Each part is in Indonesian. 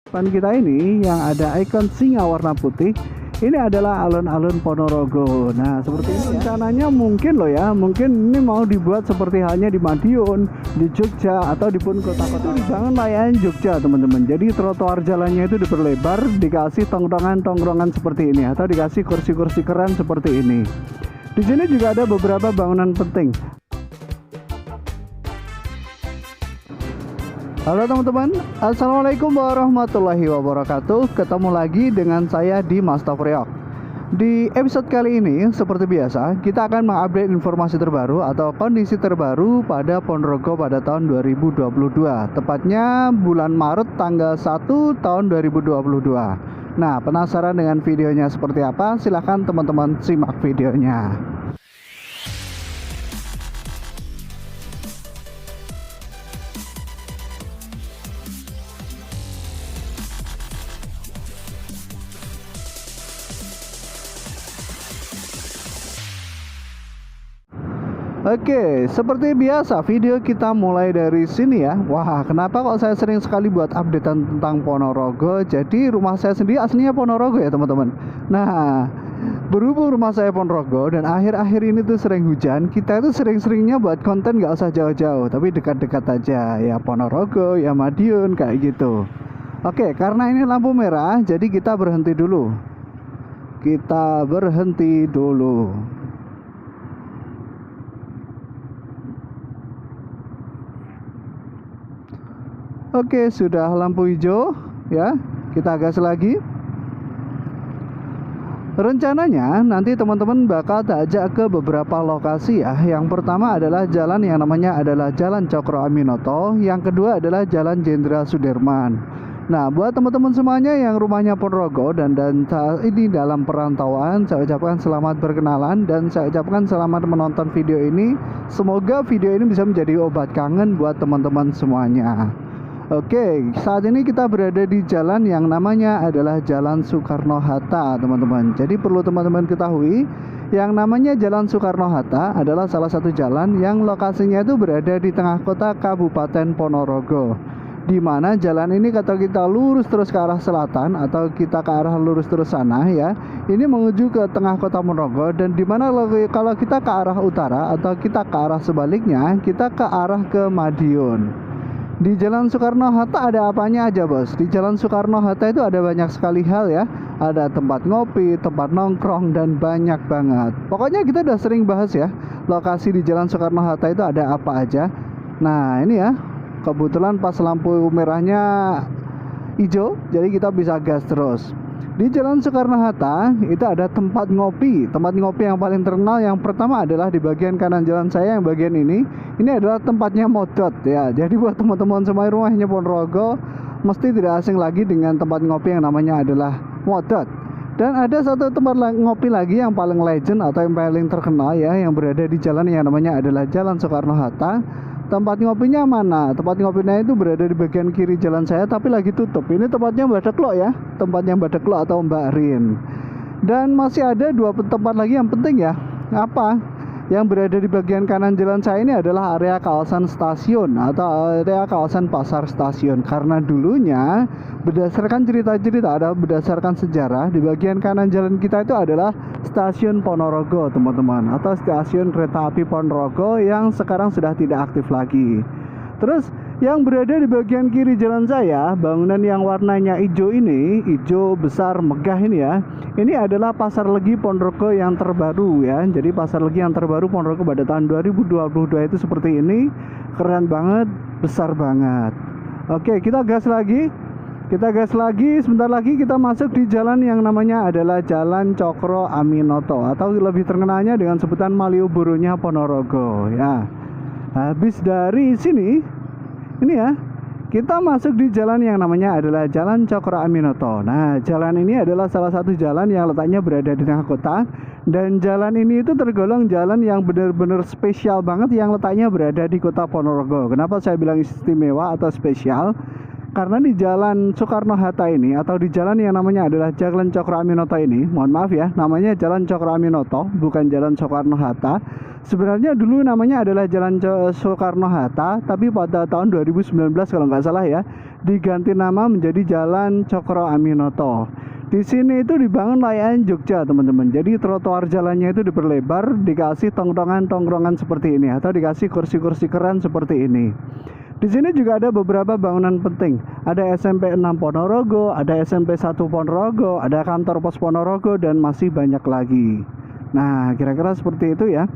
Depan kita ini yang ada ikon singa warna putih, ini adalah alun-alun Ponorogo. Nah, seperti ini rencananya mungkin loh ya, mungkin ini mau dibuat seperti halnya di Madiun, di Jogja, atau di pun kota-kota dibangun layanan Jogja, teman-teman. Jadi trotoar jalannya itu diperlebar, dikasih tongkrongan-tongkrongan seperti ini, atau dikasih kursi-kursi keren seperti ini. Di sini juga ada beberapa bangunan penting. Halo teman-teman, Assalamualaikum warahmatullahi wabarakatuh. Ketemu lagi dengan saya di Mas Tofriok. Di episode kali ini, seperti biasa, kita akan mengupdate informasi terbaru atau kondisi terbaru pada Ponorogo pada tahun 2022. Tepatnya bulan Maret tanggal 1 tahun 2022. Nah, penasaran dengan videonya seperti apa? Silahkan teman-teman simak videonya. Oke, seperti biasa video kita mulai dari sini ya. Wah, kenapa kok saya sering sekali buat updatean tentang Ponorogo? Jadi rumah saya sendiri aslinya Ponorogo ya teman-teman. Nah, berhubung rumah saya Ponorogo dan akhir-akhir ini tuh sering hujan, kita itu sering-seringnya buat konten gak usah jauh-jauh, tapi dekat-dekat aja. Ya Ponorogo, ya Madiun, kayak gitu. Oke, karena ini lampu merah, jadi kita berhenti dulu. Kita berhenti dulu. Oke, sudah lampu hijau ya. Kita gas lagi. Rencananya nanti teman-teman bakal ajak ke beberapa lokasi ya. Yang pertama adalah jalan yang namanya adalah Jalan Cokro Aminoto. Yang kedua adalah Jalan Jenderal Sudirman. Nah, buat teman-teman semuanya yang rumahnya Ponorogo dan saat ini dalam perantauan, saya ucapkan selamat berkenalan dan saya ucapkan selamat menonton video ini. Semoga video ini bisa menjadi obat kangen buat teman-teman semuanya. Oke, saat ini kita berada di jalan yang namanya adalah Jalan Soekarno-Hatta, teman-teman. Jadi perlu teman-teman ketahui, yang namanya Jalan Soekarno-Hatta adalah salah satu jalan yang lokasinya itu berada di tengah kota Kabupaten Ponorogo. Di mana jalan ini kalau kita lurus terus ke arah selatan atau kita ke arah lurus terus sana ya, ini menuju ke tengah kota Ponorogo. Dan di mana kalau kita ke arah utara atau kita ke arah sebaliknya, kita ke arah ke Madiun. Di Jalan Soekarno-Hatta ada apanya aja bos? Di Jalan Soekarno-Hatta itu ada banyak sekali hal ya. Ada tempat ngopi, tempat nongkrong, dan banyak banget. Pokoknya kita udah sering bahas ya, lokasi di Jalan Soekarno-Hatta itu ada apa aja. Nah ini ya, kebetulan pas lampu merahnya hijau, jadi kita bisa gas terus. Di Jalan Soekarno-Hatta itu ada tempat ngopi. Tempat ngopi yang paling terkenal yang pertama adalah di bagian kanan jalan saya yang bagian ini. Ini adalah tempatnya Modot ya. Jadi buat teman-teman semua rumahnya Ponorogo mesti tidak asing lagi dengan tempat ngopi yang namanya adalah Modot. Dan ada satu tempat ngopi lagi yang paling legend atau yang paling terkenal ya, yang berada di jalan yang namanya adalah Jalan Soekarno-Hatta. Tempat ngopinya mana? Tempat ngopinya itu berada di bagian kiri jalan saya tapi lagi tutup. Ini tempatnya Mbak Deklok ya. Tempatnya Mbak Deklok atau Mbak Rin. Dan masih ada dua tempat lagi yang penting ya. Apa? Yang berada di bagian kanan jalan saya ini adalah area kawasan stasiun atau area kawasan pasar stasiun. Karena dulunya berdasarkan cerita-cerita, ada berdasarkan sejarah, di bagian kanan jalan kita itu adalah stasiun Ponorogo teman-teman, atau stasiun kereta api Ponorogo yang sekarang sudah tidak aktif lagi. Terus yang berada di bagian kiri jalan saya, bangunan yang warnanya hijau ini, hijau besar megah ini ya, ini adalah Pasar Legi Ponorogo yang terbaru ya. Jadi Pasar Legi yang terbaru Ponorogo pada tahun 2022 itu seperti ini. Keren banget, besar banget. Oke, kita gas lagi. Kita gas lagi, sebentar lagi kita masuk di jalan yang namanya adalah Jalan Cokro Aminoto atau lebih terkenalnya dengan sebutan Malioboro-nya Ponorogo ya. Habis dari sini, ini ya, kita masuk di jalan yang namanya adalah Jalan Cokro Aminoto. Nah, jalan ini adalah salah satu jalan yang letaknya berada di tengah kota. Dan jalan ini itu tergolong jalan yang benar-benar spesial banget yang letaknya berada di kota Ponorogo. Kenapa saya bilang istimewa atau spesial? Karena di Jalan Soekarno-Hatta ini, atau di jalan yang namanya adalah Jalan Cokro Aminoto ini, mohon maaf ya, namanya Jalan Cokro Aminoto, bukan Jalan Soekarno-Hatta. Sebenarnya dulu namanya adalah Jalan Soekarno-Hatta, tapi pada tahun 2019 kalau nggak salah ya, diganti nama menjadi Jalan Cokro Aminoto. Di sini itu dibangun layanan Jogja, teman-teman. Jadi trotoar jalannya itu diperlebar, dikasih tongkrongan-tongkrongan seperti ini, atau dikasih kursi-kursi keren seperti ini. Di sini juga ada beberapa bangunan penting. Ada SMP 6 Ponorogo, ada SMP 1 Ponorogo, ada kantor pos Ponorogo, dan masih banyak lagi. Nah, kira-kira seperti itu ya.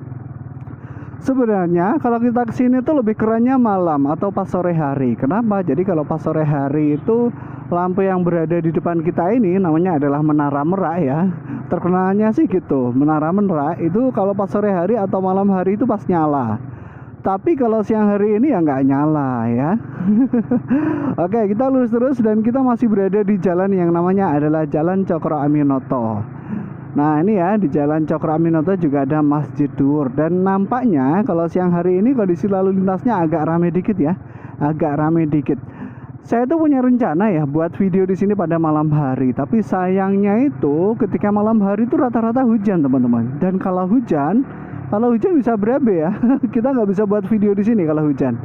Sebenarnya kalau kita kesini tuh lebih kerennya malam atau pas sore hari. Kenapa? Jadi kalau pas sore hari itu lampu yang berada di depan kita ini namanya adalah Menara Merak ya. Terkenalnya sih gitu. Menara Merak itu kalau pas sore hari atau malam hari itu pas nyala. Tapi kalau siang hari ini ya nggak nyala ya. Oke, kita lurus terus dan kita masih berada di jalan yang namanya adalah Jalan Cokro Aminoto. Nah ini ya, di Jalan Cokro Aminoto juga ada Masjid Dur. Dan nampaknya kalau siang hari ini kondisi lalu lintasnya agak rame dikit ya. Agak rame dikit. Saya tuh punya rencana ya buat video di sini pada malam hari. Tapi sayangnya itu ketika malam hari itu rata-rata hujan, teman-teman. Dan kalau hujan bisa berabe ya. Kita nggak bisa buat video di sini kalau hujan.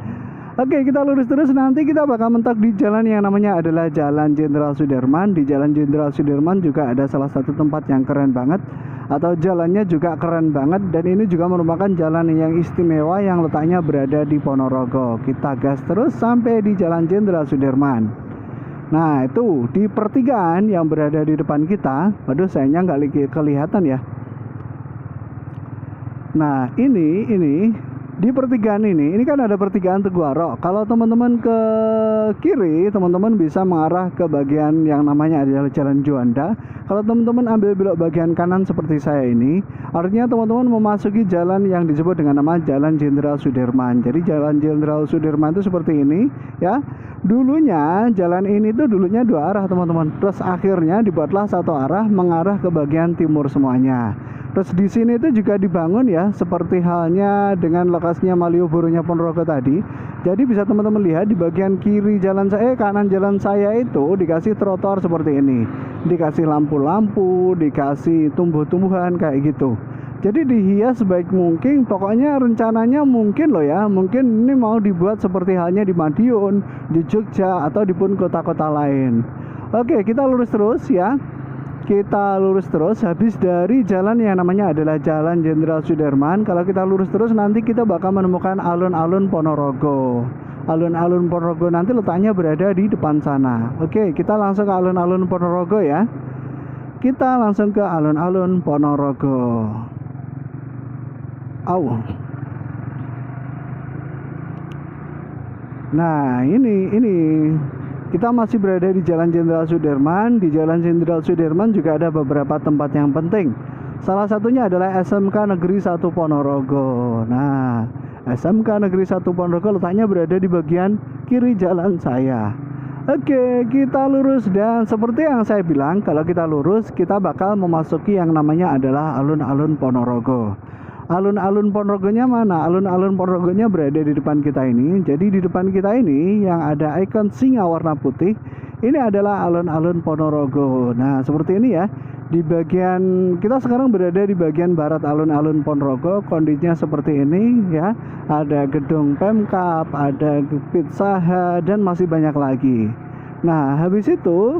Oke, kita lurus terus. Nanti kita bakal mentok di jalan yang namanya adalah Jalan Jenderal Sudirman. Di Jalan Jenderal Sudirman juga ada salah satu tempat yang keren banget, atau jalannya juga keren banget. Dan ini juga merupakan jalan yang istimewa yang letaknya berada di Ponorogo. Kita gas terus sampai di Jalan Jenderal Sudirman. Nah itu di pertigaan yang berada di depan kita. Waduh, sayangnya nggak kelihatan ya. Nah ini di pertigaan ini kan ada pertigaan Teguh Arok. Kalau teman-teman ke kiri, teman-teman bisa mengarah ke bagian yang namanya adalah Jalan Juanda. Kalau teman-teman ambil belok bagian kanan seperti saya ini, artinya teman-teman memasuki jalan yang disebut dengan nama Jalan Jenderal Sudirman. Jadi Jalan Jenderal Sudirman itu seperti ini ya. Dulunya jalan ini tuh dulunya dua arah, teman-teman. Terus akhirnya dibuatlah satu arah mengarah ke bagian timur semuanya. Terus di sini itu juga dibangun ya, seperti halnya dengan lokasinya Malioboro-nya Ponorogo tadi. Jadi bisa teman-teman lihat di bagian kiri jalan saya, kanan jalan saya itu dikasih trotoar seperti ini. Dikasih lampu-lampu, dikasih tumbuh-tumbuhan kayak gitu. Jadi dihias sebaik mungkin. Pokoknya rencananya mungkin loh ya, mungkin ini mau dibuat seperti halnya di Madiun, di Jogja, atau di pun kota-kota lain. Oke, kita lurus terus ya. Kita lurus terus habis dari jalan yang namanya adalah Jalan Jenderal Sudirman. Kalau kita lurus terus nanti kita bakal menemukan alun-alun Ponorogo. Alun-alun Ponorogo nanti letaknya berada di depan sana. Oke, kita langsung ke alun-alun Ponorogo ya. Kita langsung ke alun-alun Ponorogo. Nah ini kita masih berada di Jalan Jenderal Sudirman. Di Jalan Jenderal Sudirman juga ada beberapa tempat yang penting. Salah satunya adalah SMK Negeri 1 Ponorogo. Nah, SMK Negeri 1 Ponorogo letaknya berada di bagian kiri jalan saya. Oke, kita lurus dan seperti yang saya bilang, kalau kita lurus kita bakal memasuki yang namanya adalah alun-alun Ponorogo. Alun-alun Ponorogonya mana? Alun-alun Ponorogonya berada di depan kita ini. Jadi di depan kita ini yang ada ikon singa warna putih, ini adalah alun-alun Ponorogo. Nah seperti ini ya. Di bagian kita sekarang berada di bagian barat alun-alun Ponorogo. Kondisinya seperti ini ya. Ada gedung Pemkab, ada Pizza Hut, dan masih banyak lagi. Nah habis itu,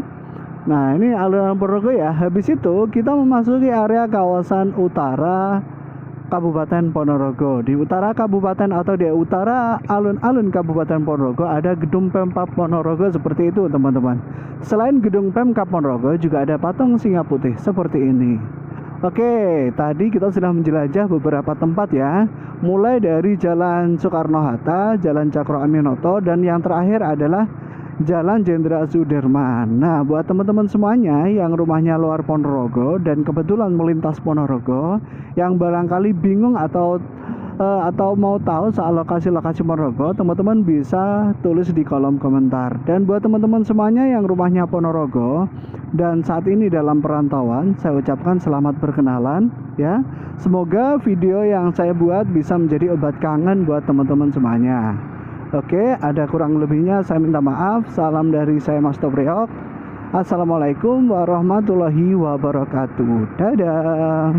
nah ini alun-alun Ponorogo ya. Habis itu kita memasuki area kawasan utara Kabupaten Ponorogo. Di utara kabupaten atau di utara alun-alun Kabupaten Ponorogo ada gedung Pemkab Ponorogo seperti itu, teman-teman. Selain gedung Pemkab Ponorogo juga ada patung singa putih seperti ini. Oke, tadi kita sudah menjelajah beberapa tempat ya. Mulai dari Jalan Soekarno-Hatta, Jalan Cokro Aminoto, dan yang terakhir adalah Jalan Jenderal Sudirman. Nah, buat teman-teman semuanya yang rumahnya luar Ponorogo dan kebetulan melintas Ponorogo, yang barangkali bingung atau mau tahu soal lokasi-lokasi Ponorogo, teman-teman bisa tulis di kolom komentar. Dan buat teman-teman semuanya yang rumahnya Ponorogo dan saat ini dalam perantauan, saya ucapkan selamat berkenalan ya. Semoga video yang saya buat bisa menjadi obat kangen buat teman-teman semuanya. Oke, ada kurang lebihnya saya minta maaf. Salam dari saya Mas Topriok. Assalamualaikum warahmatullahi wabarakatuh. Dadah.